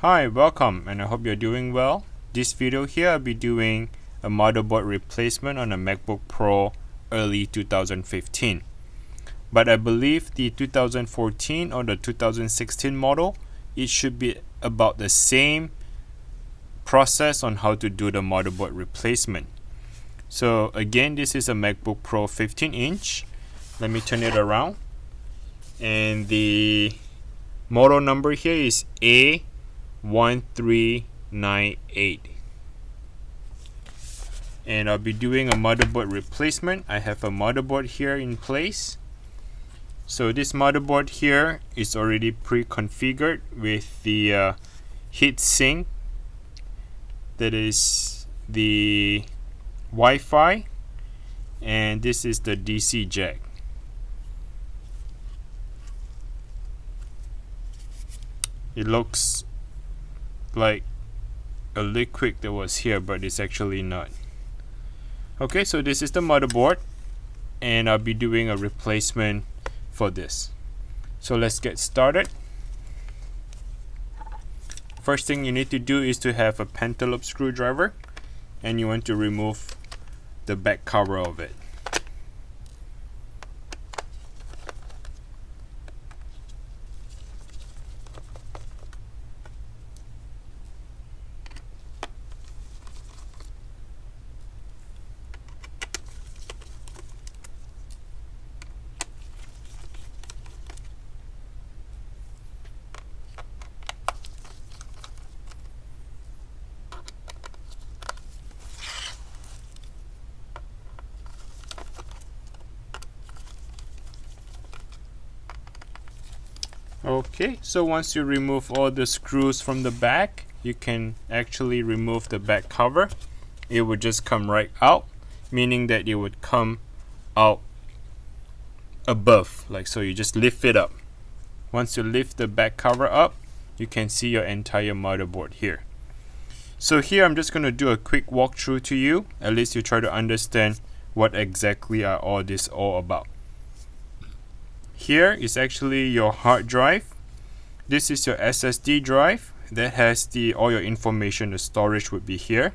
Hi, welcome, and I hope you're doing well. This video here I'll be doing a motherboard replacement on a MacBook Pro early 2015. But I believe the 2014 or the 2016 model, it should be about the same process on how to do the motherboard replacement. So again, this is a MacBook Pro 15-inch. Let me turn it around. And the model number here is A1398. And I'll be doing a motherboard replacement. I have a motherboard here in place. So this motherboard here is already pre-configured with the heatsink, that is the Wi-Fi, and this is the DC jack. It looks like a liquid that was here, but it's actually not. Okay, so this is the motherboard, and I'll be doing a replacement for this. So let's get started. First thing you need to do is to have a pentalobe screwdriver, and you want to remove the back cover of it. Okay, so once you remove all the screws from the back, you can actually remove the back cover. It would just come right out, meaning that it would come out above, like so. You just lift it up. Once you lift the back cover up, you can see your entire motherboard here. So here I'm just going to do a quick walkthrough to you. At least you try to understand what exactly are all this all about. Here is actually your hard drive. This is your SSD drive that has all your information. The storage would be here.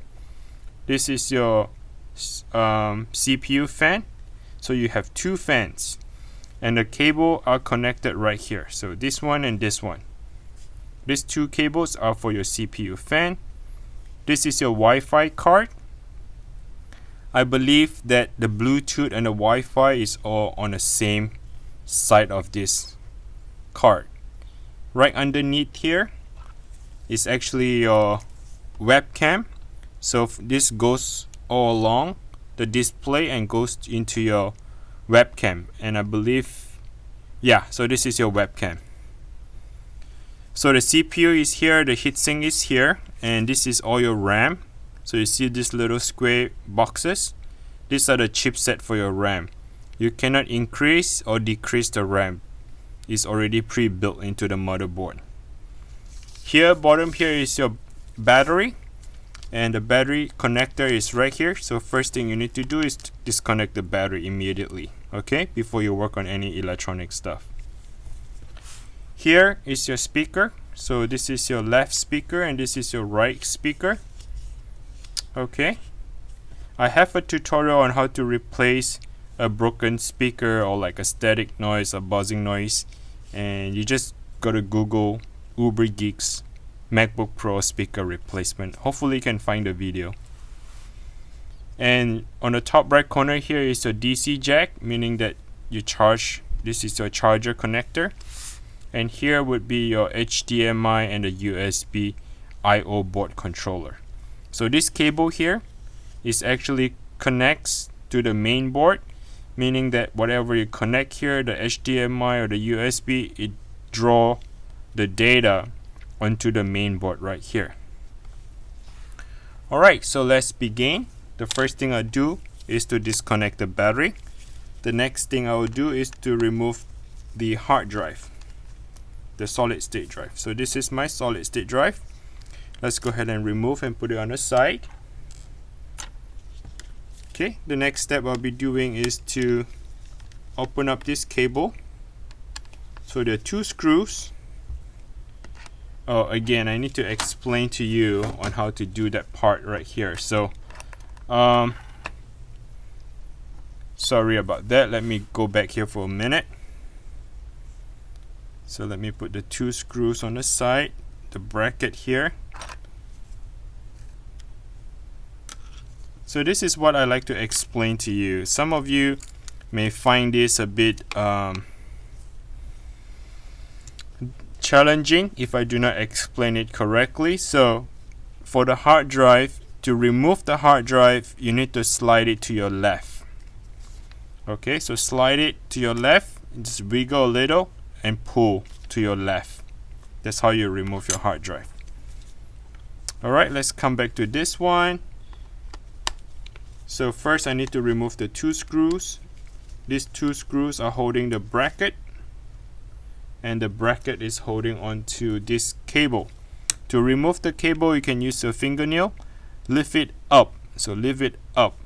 This is your CPU fan. So you have two fans, and the cable are connected right here. So this one and this one. These two cables are for your CPU fan. This is your Wi-Fi card. I believe that the Bluetooth and the Wi-Fi is all on the same side of this card. Right underneath here is actually your webcam. So this goes all along the display and goes into your webcam, and I believe, yeah, so this is your webcam. So the CPU is here, the heatsink is here, and this is all your RAM. So you see these little square boxes. These are the chipset for your RAM. You cannot increase or decrease the RAM. It's already pre-built into the motherboard. Here, bottom here is your battery, and the battery connector is right here. So first thing you need to do is to disconnect the battery immediately, okay, before you work on any electronic stuff. Here is your speaker. So this is your left speaker and this is your right speaker. Okay, I have a tutorial on how to replace a broken speaker or like a static noise, a buzzing noise, and you just go to Google Uber Geeks MacBook Pro speaker replacement. Hopefully you can find the video. And on the top right corner here is your DC jack, meaning that you charge. This is your charger connector, and here would be your HDMI and the USB I/O board controller. So this cable here is actually connects to the main board, meaning that whatever you connect here, the HDMI or the USB, it draw the data onto the main board right here. Alright, so let's begin. The first thing I do is to disconnect the battery. The next thing I will do is to remove the hard drive, the solid state drive. So this is my solid state drive. Let's go ahead and remove and put it on the side. Okay, the next step I'll be doing is to open up this cable. So there are two screws. Oh, again, I need to explain to you on how to do that part right here. So sorry about that. Let me go back here for a minute. So let me put the 2 screws on the side, the bracket here. So this is what I like to explain to you. Some of you may find this a bit challenging if I do not explain it correctly. So for the hard drive, to remove the hard drive, you need to slide it to your left. Okay, so slide it to your left, just wiggle a little and pull to your left. That's how you remove your hard drive. Alright, let's come back to this one. So first I need to remove the 2 screws. These 2 screws are holding the bracket, and the bracket is holding onto this cable. To remove the cable, you can use a fingernail. Lift it up. So lift it up.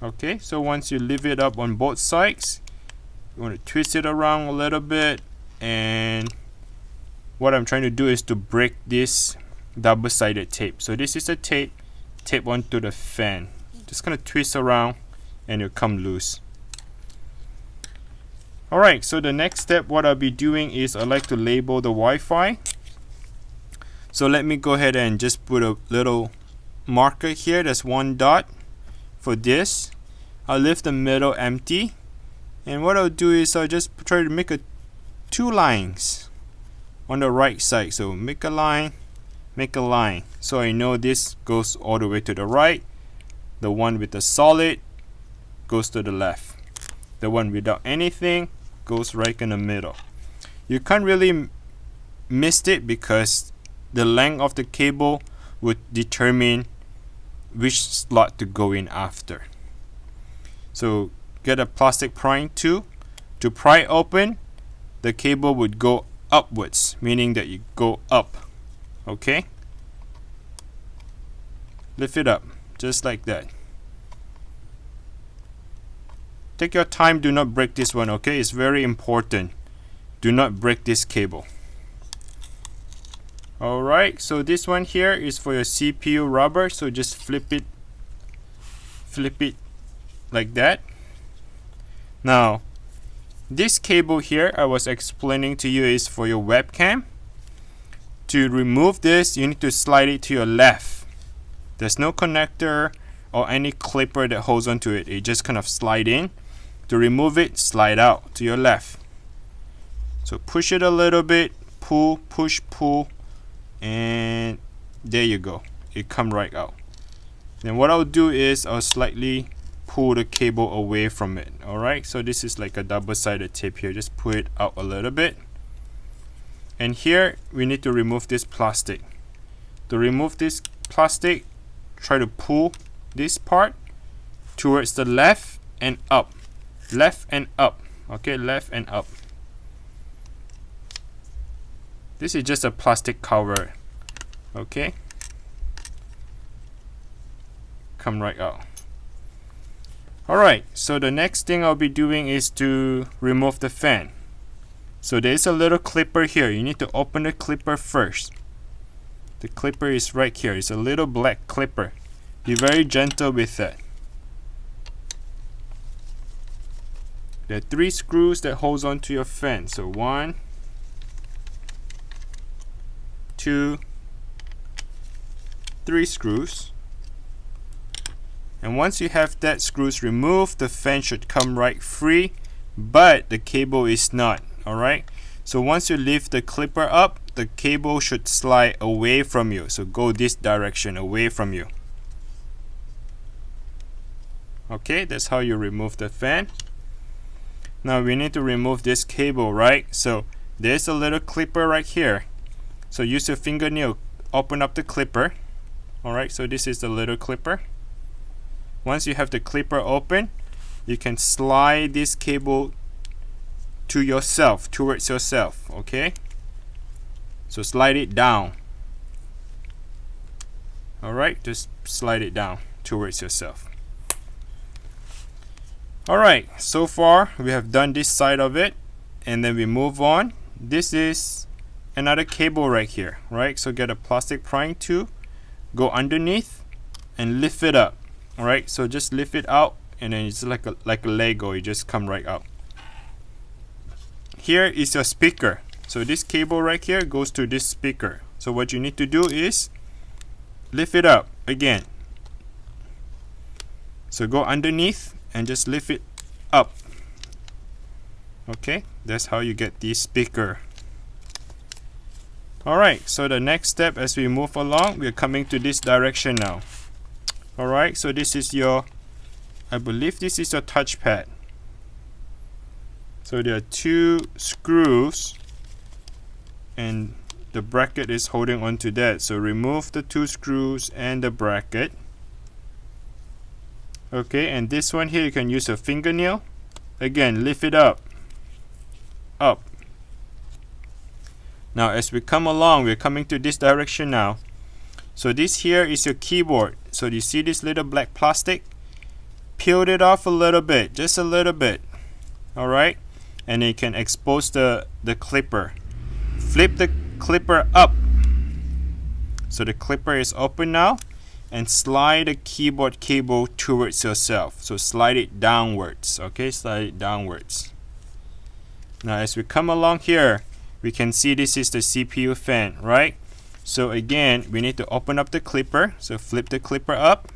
Okay, so once you lift it up on both sides, you want to twist it around a little bit, and what I'm trying to do is to break this double-sided tape. So this is a tape onto the fan. Just gonna twist around and it'll come loose. Alright, so the next step, what I'll be doing is I like to label the Wi-Fi. So let me go ahead and just put a little marker here. That's 1 dot for this. I'll leave the middle empty, and what I'll do is I'll just try to make 2 lines on the right side. So make a line, so I know this goes all the way to the right. The one with the solid goes to the left. The one without anything goes right in the middle. You can't really miss it because the length of the cable would determine which slot to go in after. So get a plastic prying tool. To pry open, the cable would go upwards, meaning that you go up. Okay? Lift it up, just like that. Take your time, do not break this one, okay? It's very important. Do not break this cable. Alright, so this one here is for your CPU rubber, so just flip it like that. Now, this cable here I was explaining to you is for your webcam. To remove this, you need to slide it to your left. There's no connector or any clipper that holds onto it. It just kind of slide in. To remove it, slide out to your left. So push it a little bit, pull, push, pull, and there you go. It come right out. Then what I'll do is I'll slightly pull the cable away from it. Alright, so this is like a double-sided tape here. Just pull it out a little bit. And here we need to remove this plastic. To remove this plastic, try to pull this part towards the left and up. Left and up. Okay, left and up. This is just a plastic cover. Okay, come right out. Alright, so the next thing I'll be doing is to remove the fan. So there's a little clipper here. You need to open the clipper first. The clipper is right here. It's a little black clipper. Be very gentle with that. There are 3 screws that holds onto your fan. So 1, 2, 3 screws. And once you have that screws removed, the fan should come right free, but the cable is not. Alright, so once you lift the clipper up, the cable should slide away from you. So go this direction, away from you. Okay, that's how you remove the fan. Now we need to remove this cable, right? So there's a little clipper right here. So use your fingernail, open up the clipper. Alright, so this is the little clipper. Once you have the clipper open, you can slide this cable to yourself, towards yourself, okay? So slide it down. Alright, just slide it down towards yourself. Alright, so far we have done this side of it, and then we move on. this is another cable right here, right? So get a plastic prying tool, go underneath and lift it up. All right, so just lift it out, and then it's like a Lego. You just come right out. Here is your speaker. So this cable right here goes to this speaker. So what you need to do is lift it up again. So go underneath and just lift it up. Okay, that's how you get the speaker. Alright, so the next step as we move along, we're coming to this direction now. Alright, so this is your, I believe this is your touchpad. So there are two screws and the bracket is holding on to that. So remove the two screws and the bracket. Okay, and this one here you can use a fingernail. Again, lift it up. Up. Now as we come along, we're coming to this direction now. So this here is your keyboard. So do you see this little black plastic? Peel it off a little bit, just a little bit. Alright, and then you can expose the clipper. Flip the clipper up. So the clipper is open now, and slide the keyboard cable towards yourself. So slide it downwards. Okay, slide it downwards. Now as we come along here, we can see this is the CPU fan, right? So again, we need to open up the clipper. So flip the clipper up.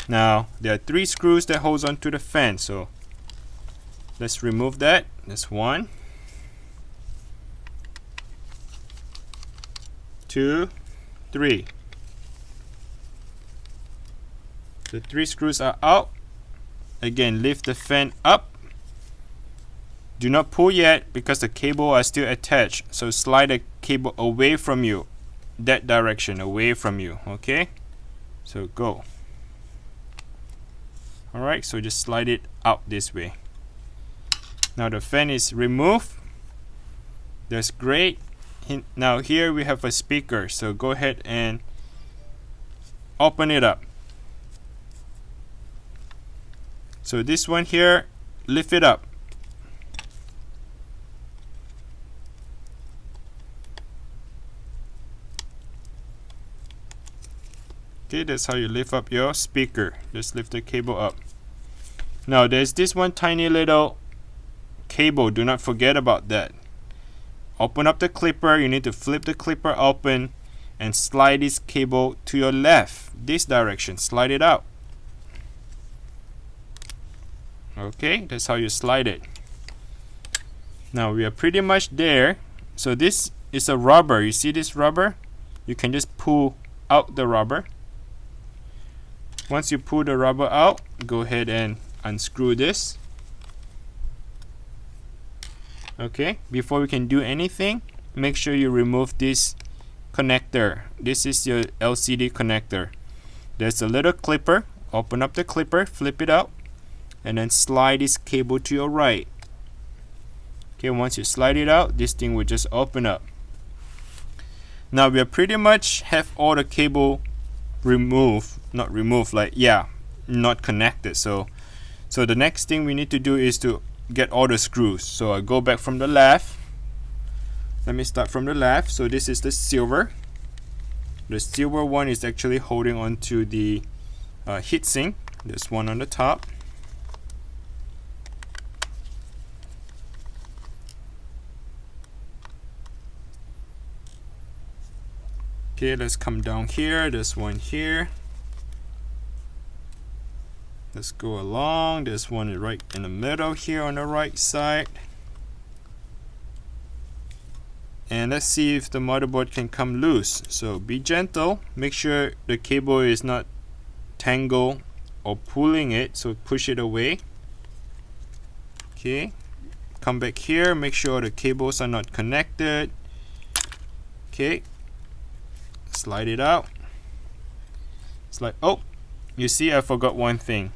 Now there are three screws that holds onto the fan. So let's remove that. That's 1, 2, 3. The 3 screws are out. Again, lift the fan up. Do not pull yet because the cable are still attached. So slide the cable away from you. That direction, away from you. Okay? So go. Alright, so just slide it out this way. Now the fan is removed. That's great. Now here we have a speaker. So go ahead and open it up. So this one here, lift it up. Okay, that's how you lift up your speaker. Just lift the cable up. Now there's this one tiny little cable. Do not forget about that. Open up the clipper. You need to flip the clipper open and slide this cable to your left. This direction. Slide it out. Okay, that's how you slide it. Now we are pretty much there. So this is a rubber. You see this rubber? You can just pull out the rubber. Once you pull the rubber out, go ahead and unscrew this. Okay, before we can do anything, make sure you remove this connector. This is your LCD connector. There's a little clipper. Open up the clipper, flip it out, and then slide this cable to your right. Okay, once you slide it out, this thing will just open up. Now we are pretty much have all the cable removed, not removed, like not connected. So the next thing we need to do is to get all the screws. So I go back from the left. Let me start from the left. So this is the silver. The silver one is actually holding on to the heatsink. There's one on the top. Okay, let's come down here. There's one here. Let's go along. There's one right in the middle here on the right side. And let's see if the motherboard can come loose. So be gentle. Make sure the cable is not tangled or pulling it. So push it away. Okay. Come back here. Make sure the cables are not connected. Okay. Slide it out. Slide. Oh, you see, I forgot one thing.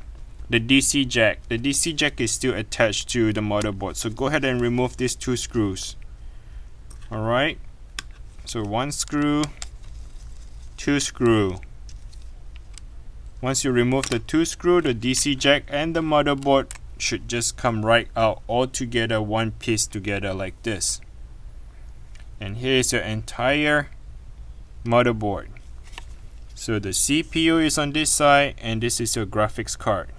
The DC jack. The DC jack is still attached to the motherboard. So go ahead and remove these 2 screws. Alright. So 1 screw, 2 screw. Once you remove the 2 screw, the DC jack and the motherboard should just come right out all together, one piece together like this. And here's your entire motherboard. So the CPU is on this side, and this is your graphics card.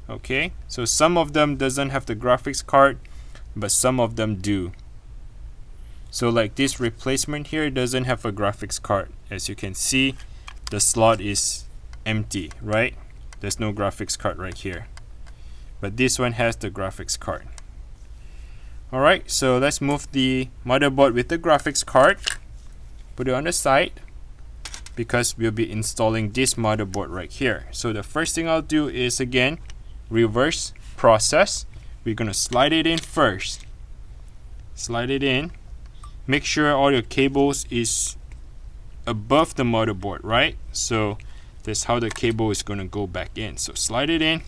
Okay, so some of them doesn't have the graphics card, but some of them do. So like this replacement here doesn't have a graphics card. As you can see, the slot is empty, right? There's no graphics card right here. But this one has the graphics card. Alright, so let's move the motherboard with the graphics card. Put it on the side, because we'll be installing this motherboard right here. So the first thing I'll do is, again, reverse process. We're going to slide it in first. Slide it in. Make sure all your cables is above the motherboard, right? So that's how the cable is going to go back in. So slide it in.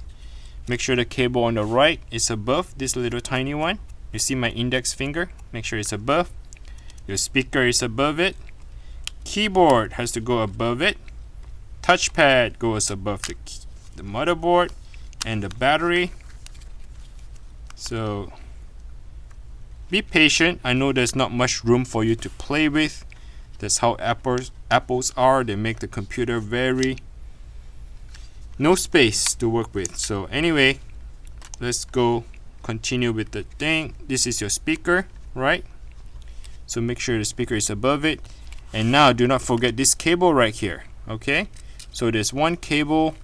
Make sure the cable on the right is above this little tiny one. You see my index finger? Make sure it's above. Your speaker is above it. Keyboard has to go above it. Touchpad goes above the motherboard and the battery. So be patient. I know there's not much room for you to play with. That's how Apples are. They make the computer very no space to work with. So anyway, let's go continue with the thing. This is your speaker, right? So make sure the speaker is above it. And now do not forget this cable right here. Okay, so there's one cable.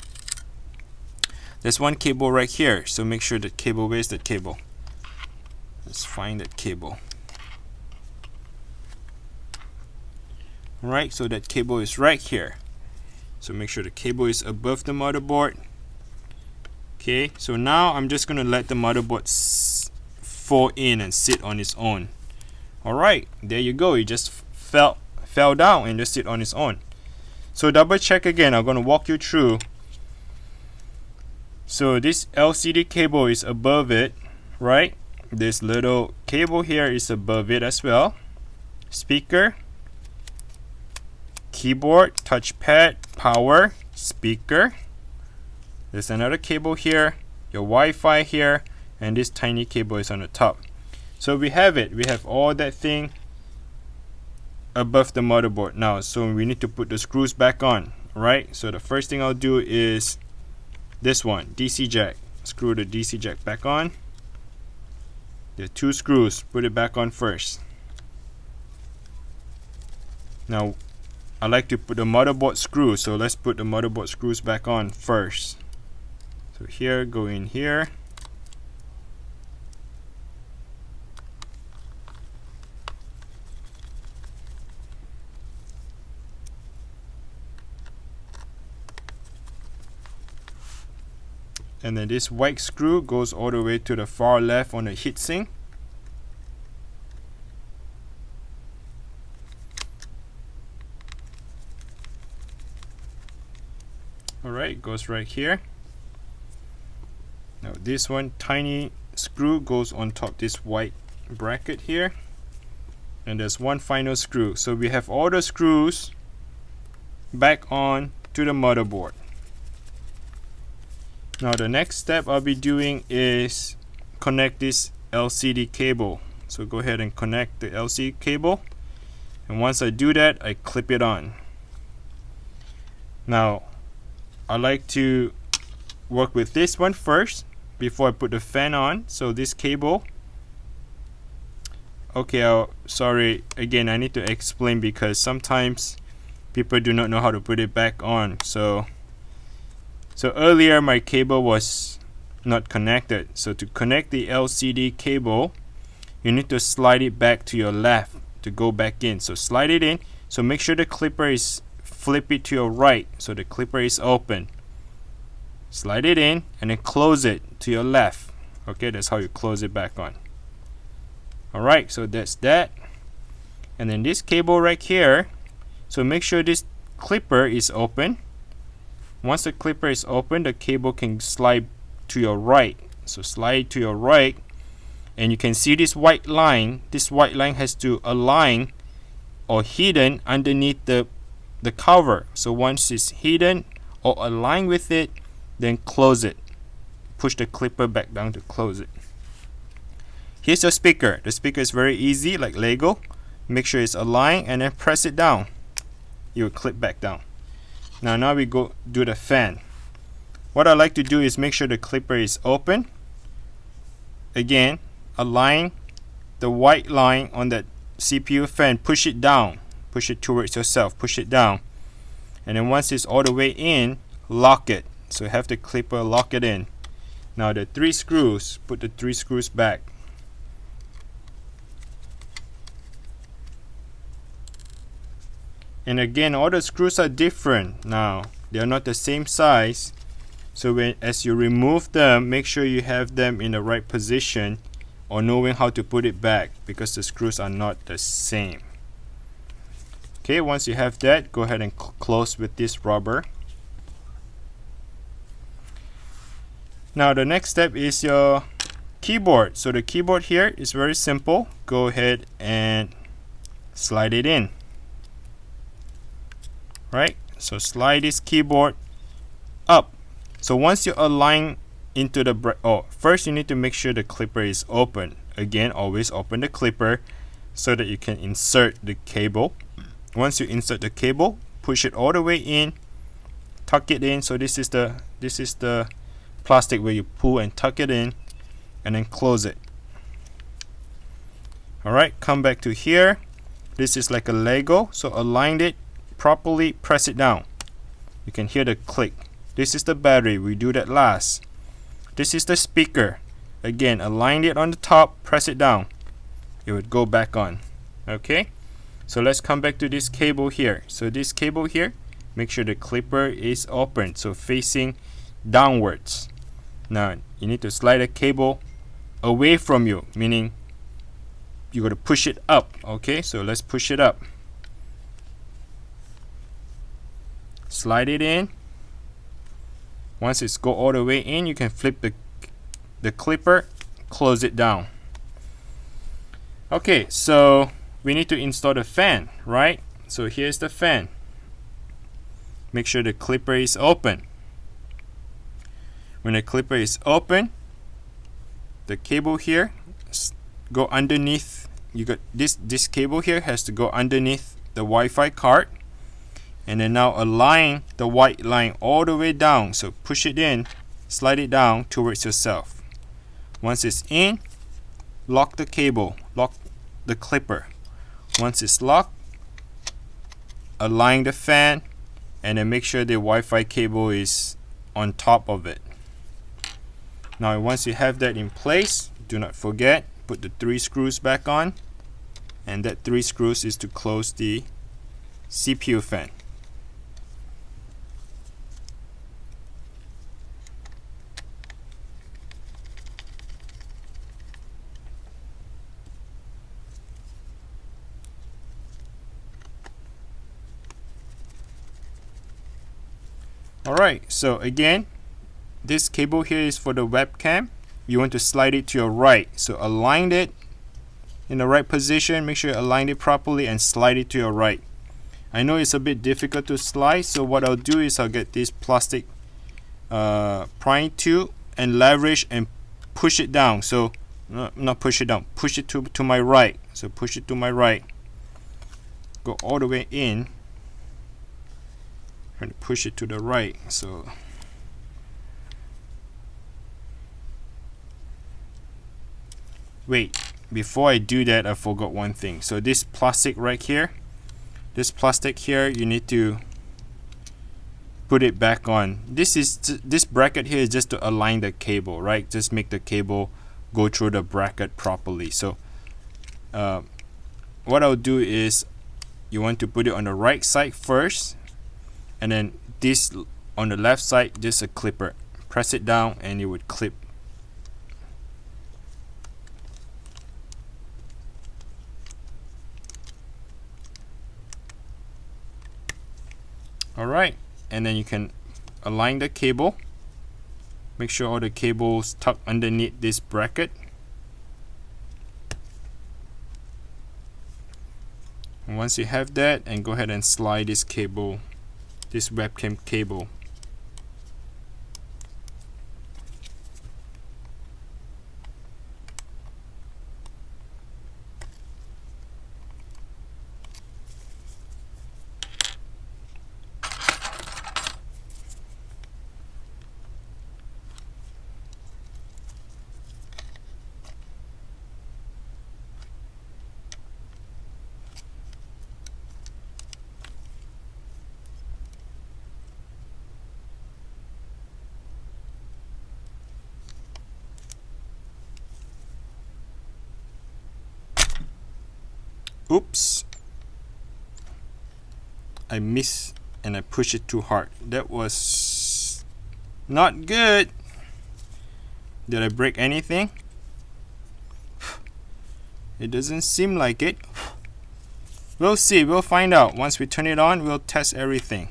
There's one cable right here. So make sure the cable, where's that cable? Let's find that cable. Alright, so that cable is right here. So make sure the cable is above the motherboard. Okay, so now I'm just going to let the motherboard fall in and sit on its own. Alright, there you go. It just fell down and just sit on its own. So double check again. I'm going to walk you through. So this LCD cable is above it, right? This little cable here is above it as well. Speaker, keyboard, touchpad, power, speaker. There's another cable here, your Wi-Fi here, and this tiny cable is on the top. So we have it. We have all that thing above the motherboard now. So we need to put the screws back on, right? So the first thing I'll do is this one, DC jack. Screw the DC jack back on. There are two screws. Put it back on first. Now I like to put the motherboard screw, so let's put the motherboard screws back on first. So here, go in here. And then this white screw goes all the way to the far left on the heatsink. Alright, goes right here. Now this one tiny screw goes on top this white bracket here. And there's one final screw. So we have all the screws back on to the motherboard. Now the next step I'll be doing is connect this LCD cable. So go ahead and connect the LCD cable. And once I do that, I clip it on. Now I like to work with this one first before I put the fan on. So this cable, okay, sorry, again I need to explain because sometimes people do not know how to put it back on. So earlier my cable was not connected. So to connect the LCD cable, you need to slide it back to your left to go back in. So slide it in. So make sure the clipper is, flip it to your right so the clipper is open. Slide it in and then close it to your left. Okay, that's how you close it back on. Alright, so that's that. And then this cable right here, so make sure this clipper is open. Once the clipper is open, the cable can slide to your right. So slide to your right, and you can see this white line. This white line has to align or hidden underneath the cover. So once it's hidden or aligned with it, then close it. push the clipper back down to close it. Here's your speaker. The speaker is very easy, like Lego. Make sure it's aligned and then press it down. You will clip back down. Now we go do the fan. What I like to do is make sure the clipper is open. Again, align the white line on that CPU fan. Push it down. Push it towards yourself. Push it down. And then once it's all the way in, lock it. So have the clipper lock it in. Now the 3 screws, put the 3 screws back. And again, all the screws are different. Now they are not the same size, so as you remove them, make sure you have them in the right position or knowing how to put it back, because the screws are not the same. Okay, once you have that, go ahead and close with this rubber. Now the next step is your keyboard. So the keyboard here is very simple. Go ahead and slide it in. Right, so slide this keyboard up. So once you align into the first you need to make sure the clipper is open. Again, always open the clipper so that you can insert the cable. Once you insert the cable, push it all the way in, tuck it in. So this is the plastic where you pull and tuck it in, and then close it. Alright, come back to here. This is like a Lego, so align it properly, press it down. You can hear the click. This is the battery, we do that last. This is the speaker. Again, align it on the top, press it down. It would go back on. Okay, so let's come back to this cable here. So this cable here, make sure the clipper is open, so facing downwards. Now you need to slide the cable away from you, meaning you got to push it up. Okay, so let's push it up. Slide it in. Once it's go all the way in, you can flip the clipper, close it down. Okay, so we need to install the fan, right? So here's the fan. Make sure the clipper is open. When the clipper is open, the cable here go underneath. You got this cable here has to go underneath the Wi-Fi card. And then now align the white line all the way down. So push it in, slide it down towards yourself. Once it's in, lock the cable, lock the clipper. Once it's locked, align the fan, and then make sure the Wi-Fi cable is on top of it. Now once you have that in place, do not forget, put the 3 screws back on, and that 3 screws is to close the CPU fan. Alright, so again, this cable here is for the webcam. You want to slide it to your right. So align it in the right position. Make sure you align it properly and slide it to your right. I know it's a bit difficult to slide, so what I'll do is I'll get this plastic prying tool and leverage and push it down. So not push it down, push it to my right. So push it to my right. Go all the way in. And push it to the right. So wait, before I do that, I forgot one thing. So this plastic right here, this plastic here, you need to put it back on. This bracket here is just to align the cable, right? Just make the cable go through the bracket properly. So what I'll do is you want to put it on the right side first, and then this on the left side, just a clipper. Press it down and it would clip. Alright, and then you can align the cable. Make sure all the cables tuck underneath this bracket. And once you have that, and go ahead and slide this cable, this webcam cable. Oops, I missed and I pushed it too hard. That was not good. Did I break anything? It doesn't seem like it. We'll see, we'll find out. Once we turn it on, we'll test everything.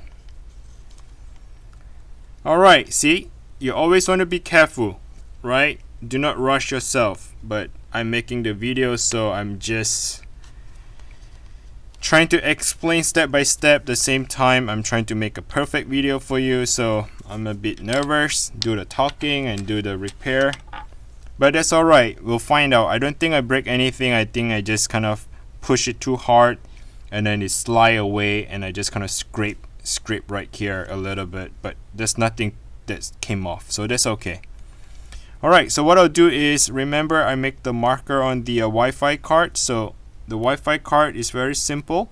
Alright, see, you always want to be careful, right? Do not rush yourself. But I'm making the video, so I'm just trying to explain step by step. At the same time, I'm trying to make a perfect video for you, so I'm a bit nervous, do the talking and do the repair. But that's alright, we'll find out. I don't think I break anything. I think I just kind of push it too hard and then it slide away, and I just kind of scrape right here a little bit, but there's nothing that came off, so that's okay. Alright, so what I'll do is, remember I make the marker on the Wi-Fi card. So the Wi-Fi card is very simple.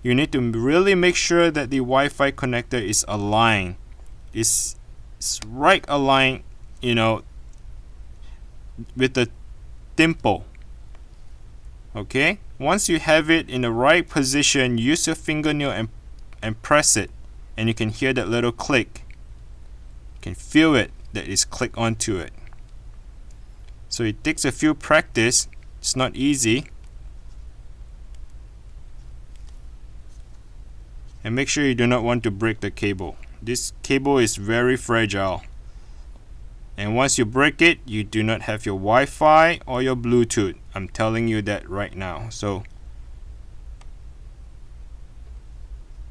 You need to really make sure that the Wi-Fi connector is aligned. It's right aligned, you know, with the dimple. Okay, once you have it in the right position, use your fingernail and press it, and you can hear that little click. You can feel it, that is click onto it. So it takes a few practice. It's not easy. And make sure you do not want to break the cable. This cable is very fragile. And once you break it, you do not have your Wi-Fi or your Bluetooth. I'm telling you that right now. So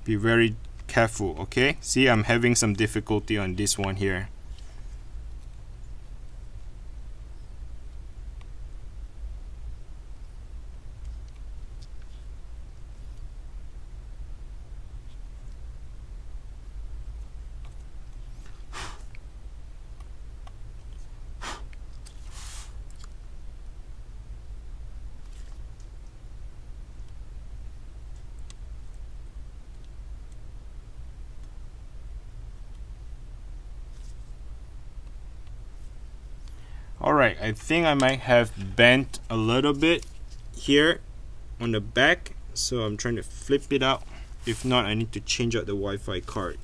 be very careful, okay? See, I'm having some difficulty on this one here. Alright, I think I might have bent a little bit here on the back, so I'm trying to flip it out. If not, I need to change out the Wi-Fi card.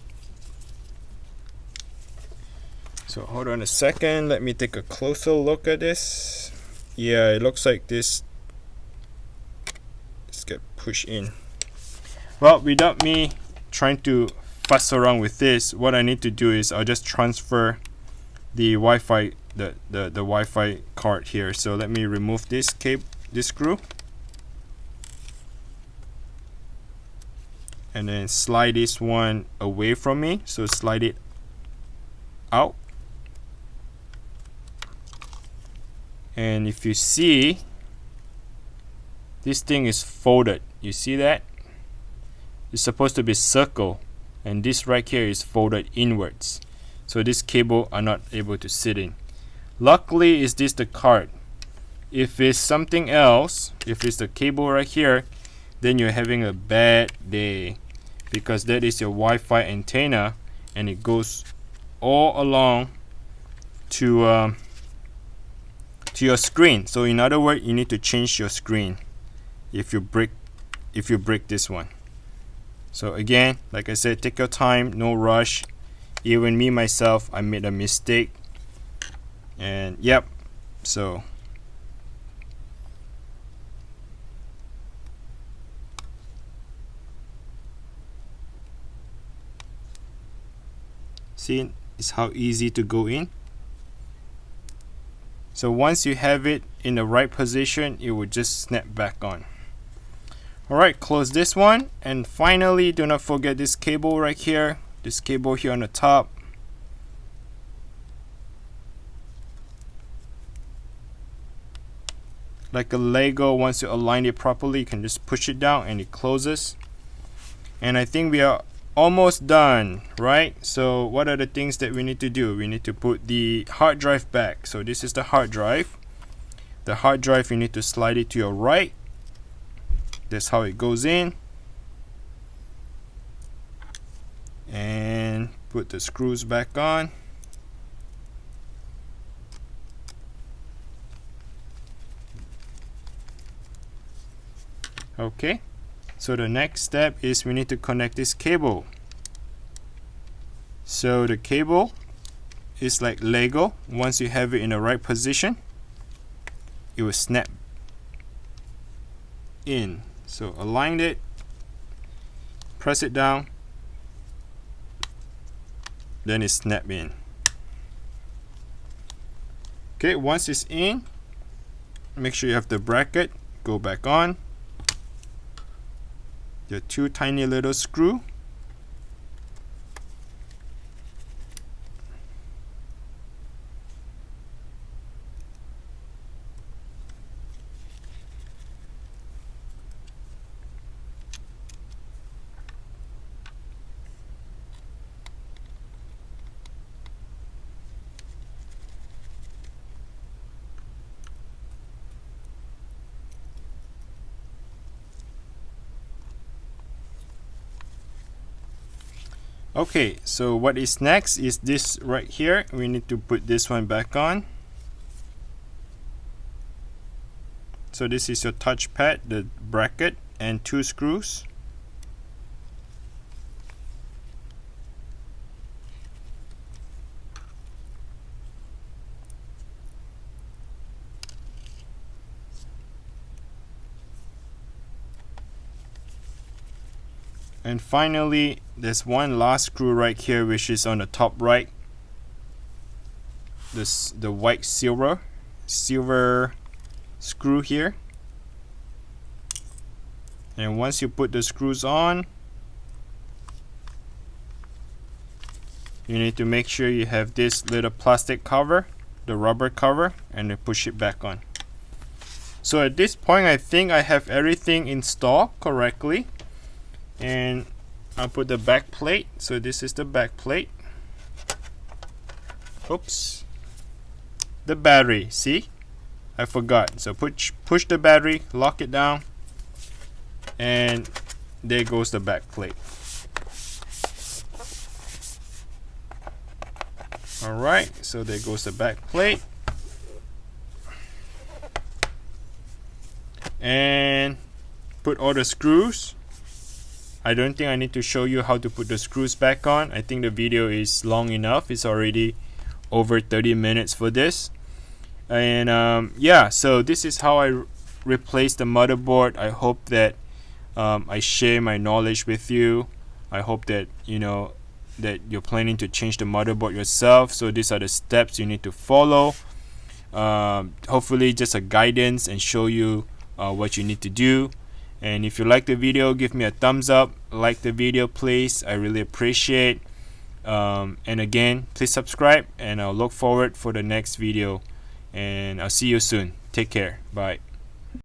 So hold on a second, let me take a closer look at this. Yeah, it looks like this. Let's get pushed in. Well, without me trying to fuss around with this, what I need to do is I'll just transfer the Wi-Fi, the Wi-Fi card here. So let me remove this screw, and then slide this one away from me. So slide it out, and if you see, this thing is folded. You see that? It's supposed to be circle, and this right here is folded inwards. So this cable are not able to sit in. Luckily, is this the card. If it's something else, if it's the cable right here, then you're having a bad day, because that is your Wi-Fi antenna, and it goes all along to your screen. So in other words, you need to change your screen if you break this one. So again, like I said, take your time, no rush. Even me myself, I made a mistake, and yep, so see, it's how easy to go in. So once you have it in the right position, it will just snap back on. Alright, close this one, and finally, do not forget this cable right here. This cable here on the top. Like a Lego, once you align it properly, you can just push it down and it closes. And I think we are almost done, right? So what are the things that we need to do? We need to put the hard drive back. So this is the hard drive. The hard drive, you need to slide it to your right. That's how it goes in. And put the screws back on. Okay, so the next step is we need to connect this cable. So the cable is like Lego. Once you have it in the right position, it will snap in. So align it, press it down, then it snap in. Okay, once it's in, make sure you have the bracket, go back on. Your two tiny little screw. Okay, so what is next is this right here. We need to put this one back on. So this is your touchpad, the bracket, and two screws. And finally, there's one last screw right here, which is on the top right. The white silver screw here. And once you put the screws on, you need to make sure you have this little plastic cover, the rubber cover, and then push it back on. So at this point, I think I have everything installed correctly. And I'll put the back plate. So this is the back plate. Oops. The battery, see? I forgot. So push the battery, lock it down, and there goes the back plate. Alright, so there goes the back plate. And put all the screws. I don't think I need to show you how to put the screws back on. I think the video is long enough. It's already over 30 minutes for this. And yeah, so this is how I replace the motherboard. I hope that I share my knowledge with you. I hope that you know that you're planning to change the motherboard yourself. So these are the steps you need to follow. Hopefully just a guidance and show you what you need to do. And if you like the video, give me a thumbs up. Like the video, please. I really appreciate. And again, please subscribe, and I'll look forward for the next video. And I'll see you soon. Take care. Bye.